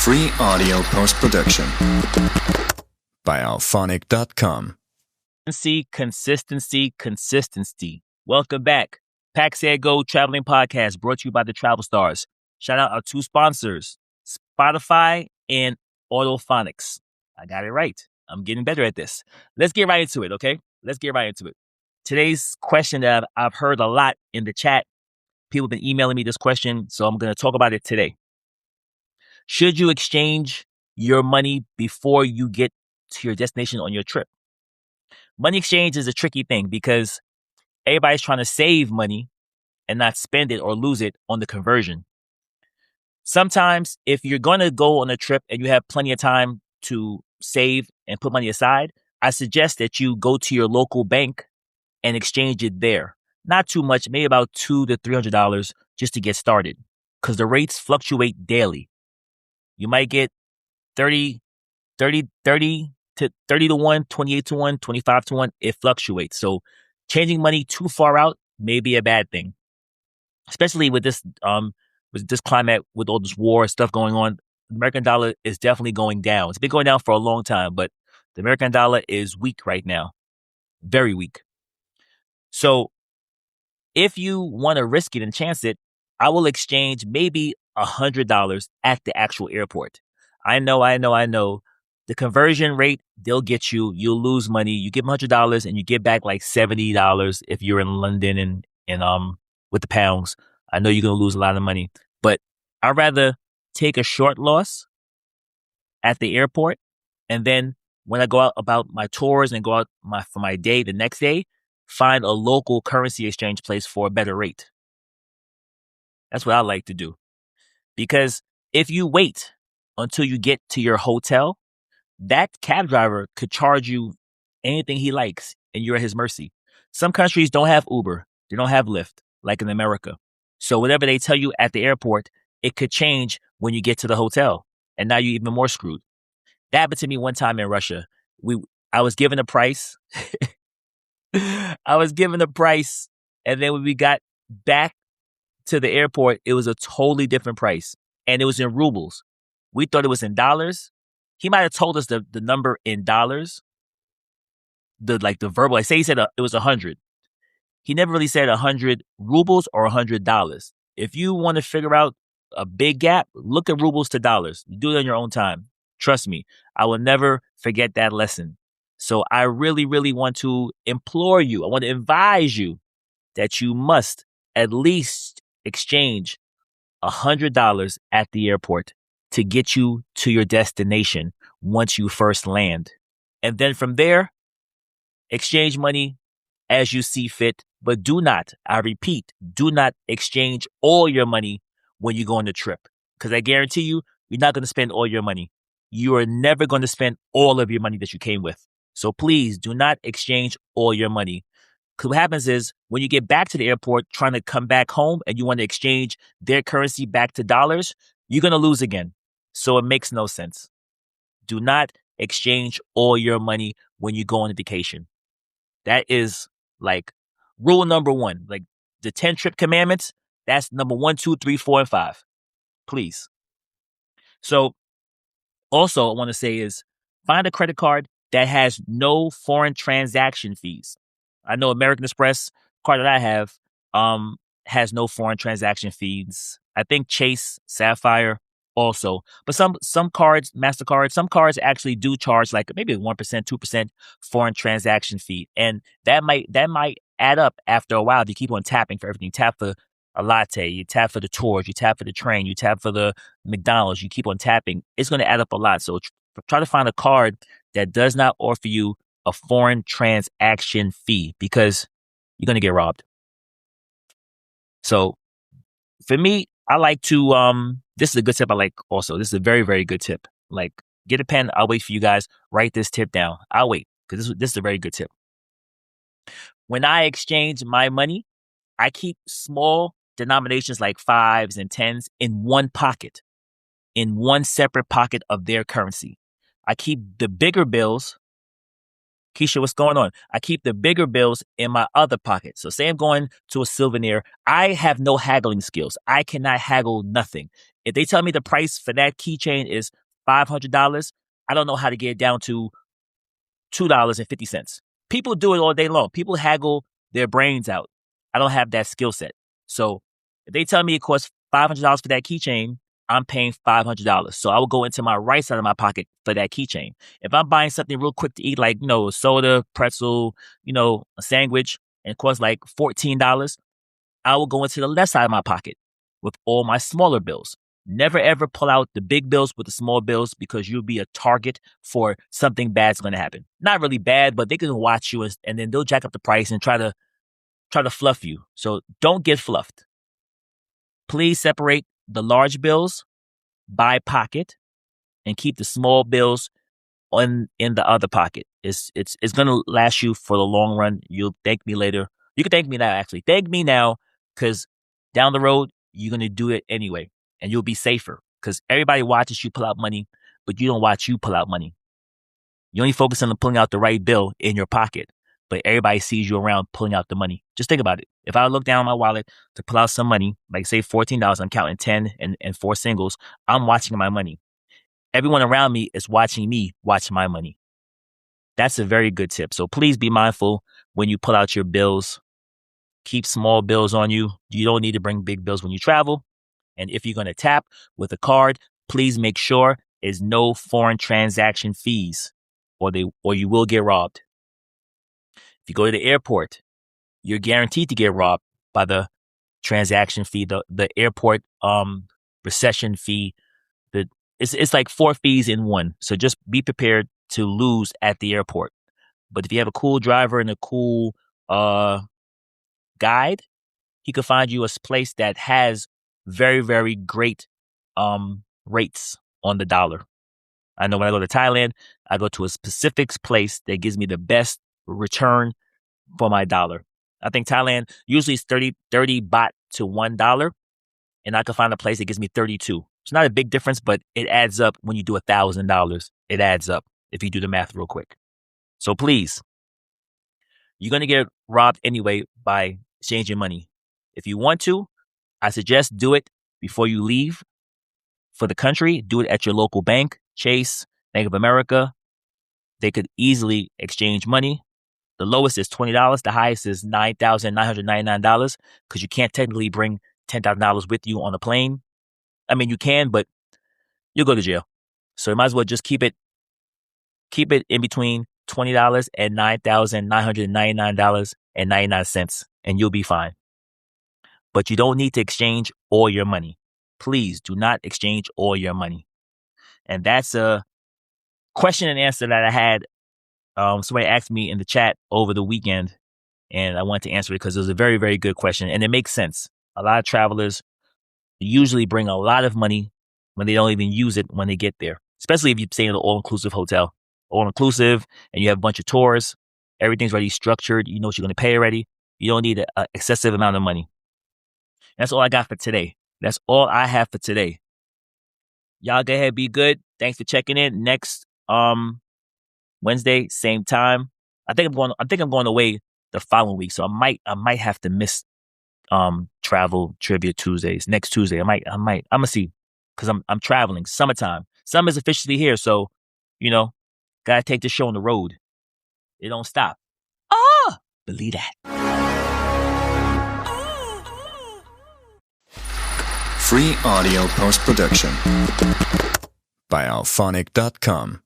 Free audio post-production by alphonic.com. Consistency. Welcome back. PackSetGo Traveling Podcast brought to you by the Travel Stars. Shout out our two sponsors, Spotify and Autophonics. I got it right. I'm getting better at this. Let's get right into it, okay? Let's get right into it. Today's question that I've heard a lot in the chat. People have been emailing me this question, so I'm going to talk about it today. Should you exchange your money before you get to your destination on your trip? Money exchange is a tricky thing because everybody's trying to save money and not spend it or lose it on the conversion. Sometimes if you're going to go on a trip and you have plenty of time to save and put money aside, I suggest that you go to your local bank and exchange it there. Not too much, maybe about $200 to $300 just to get started, because the rates fluctuate daily. You might get 30 to 1, 28 to 1, 25 to 1. It fluctuates. So changing money too far out may be a bad thing, especially with this climate, with all this war stuff going on. The American dollar is definitely going down. It's been going down for a long time, but the American dollar is weak right now. Very weak. So if you want to risk it and chance it, I will exchange maybe $100 at the actual airport. I know. The conversion rate, they'll get you. You'll lose money. You give them $100 and you get back like $70 if you're in London and with the pounds. I know you're going to lose a lot of money, but I'd rather take a short loss at the airport, and then when I go out about my tours and go out for my day the next day, find a local currency exchange place for a better rate. That's what I like to do. Because if you wait until you get to your hotel, that cab driver could charge you anything he likes and you're at his mercy. Some countries don't have Uber. They don't have Lyft, like in America. So whatever they tell you at the airport, it could change when you get to the hotel. And now you're even more screwed. That happened to me one time in Russia. I was given a price. And then when we got back to the airport, it was a totally different price. And it was in rubles. We thought it was in dollars. He might have told us the number in dollars. The verbal. Like say he said it was 100. He never really said 100 rubles or $100. If you want to figure out a big gap, look at rubles to dollars. You do it on your own time. Trust me, I will never forget that lesson. So I really, really want to implore you. I want to advise you that you must at least exchange $100 at the airport to get you to your destination once you first land. And then from there, exchange money as you see fit. But do not, I repeat, do not exchange all your money when you go on the trip. Because I guarantee you, you're not going to spend all your money. You are never going to spend all of your money that you came with. So please do not exchange all your money. Because what happens is when you get back to the airport trying to come back home and you want to exchange their currency back to dollars, you're going to lose again. So it makes no sense. Do not exchange all your money when you go on a vacation. That is like rule number 1. Like the 10 trip commandments, that's number 1, 2, 3, 4, and 5. Please. So also I want to say is find a credit card that has no foreign transaction fees. I know American Express card that I have has no foreign transaction fees. I think Chase, Sapphire also. But some cards, MasterCard, some cards actually do charge like maybe 1%, 2% foreign transaction fee. And that might add up after a while if you keep on tapping for everything. You tap for a latte, you tap for the tours, you tap for the train, you tap for the McDonald's, you keep on tapping. It's going to add up a lot. So try to find a card that does not offer you a foreign transaction fee because you're going to get robbed. So for me, I like to, this is a good tip I like also. This is a very, very good tip. Like get a pen. I'll wait for you guys. Write this tip down. I'll wait because this is a very good tip. When I exchange my money, I keep small denominations like 5s and 10s in one pocket, in one separate pocket of their currency. I keep the bigger bills. Keisha, what's going on? I keep the bigger bills in my other pocket. So say I'm going to a souvenir. I have no haggling skills. I cannot haggle nothing. If they tell me the price for that keychain is $500, I don't know how to get it down to $2.50. People do it all day long. People haggle their brains out. I don't have that skill set. So if they tell me it costs $500 for that keychain, I'm paying $500. So I will go into my right side of my pocket for that keychain. If I'm buying something real quick to eat, like, a soda, pretzel, a sandwich, and it costs like $14, I will go into the left side of my pocket with all my smaller bills. Never ever pull out the big bills with the small bills, because you'll be a target for something bad's going to happen. Not really bad, but they can watch you and then they'll jack up the price and try to fluff you. So don't get fluffed. Please separate the large bills by pocket and keep the small bills in the other pocket. It's going to last you for the long run. You'll thank me later. You can thank me now, actually. Thank me now, because down the road, you're going to do it anyway, and you'll be safer, because everybody watches you pull out money, but you don't watch you pull out money. You only focus on pulling out the right bill in your pocket, but everybody sees you around pulling out the money. Just think about it. If I look down my wallet to pull out some money, like say $14, I'm counting 10 and 4 singles, I'm watching my money. Everyone around me is watching me watch my money. That's a very good tip. So please be mindful when you pull out your bills. Keep small bills on you. You don't need to bring big bills when you travel. And if you're going to tap with a card, please make sure there's no foreign transaction fees, or you will get robbed. If you go to the airport, you're guaranteed to get robbed by the transaction fee, the airport recession fee. It's like 4 fees in one. So just be prepared to lose at the airport. But if you have a cool driver and a cool guide, he could find you a place that has very, very great rates on the dollar. I know when I go to Thailand, I go to a specific place that gives me the best return for my dollar. I think Thailand usually is 30 baht to $1, and I can find a place that gives me 32. It's not a big difference, but it adds up when you do $1,000. It adds up if you do the math real quick. So please, you're going to get robbed anyway by exchanging money. If you want to, I suggest do it before you leave for the country. Do it at your local bank, Chase, Bank of America. They could easily exchange money. The lowest is $20. The highest is $9,999, because you can't technically bring $10,000 with you on a plane. I mean, you can, but you'll go to jail. So you might as well just keep it in between $20 and $9,999.99, and you'll be fine. But you don't need to exchange all your money. Please do not exchange all your money. And that's a question and answer that I had. Somebody asked me in the chat over the weekend, and I wanted to answer it because it was a very, very good question, and it makes sense. A lot of travelers usually bring a lot of money when they don't even use it when they get there, especially if you stay in an all-inclusive hotel. All-inclusive, and you have a bunch of tours. Everything's already structured. You know what you're going to pay already. You don't need an excessive amount of money. That's all I got for today. That's all I have for today. Y'all go ahead, be good. Thanks for checking in. Next Wednesday, same time. I think I'm going away the following week, so I might have to miss travel trivia Tuesdays. Next Tuesday, I'm gonna see, because I'm traveling. Summertime. Summer's officially here, so gotta take this show on the road. It don't stop. Believe that. Free audio post-production by alphonic.com.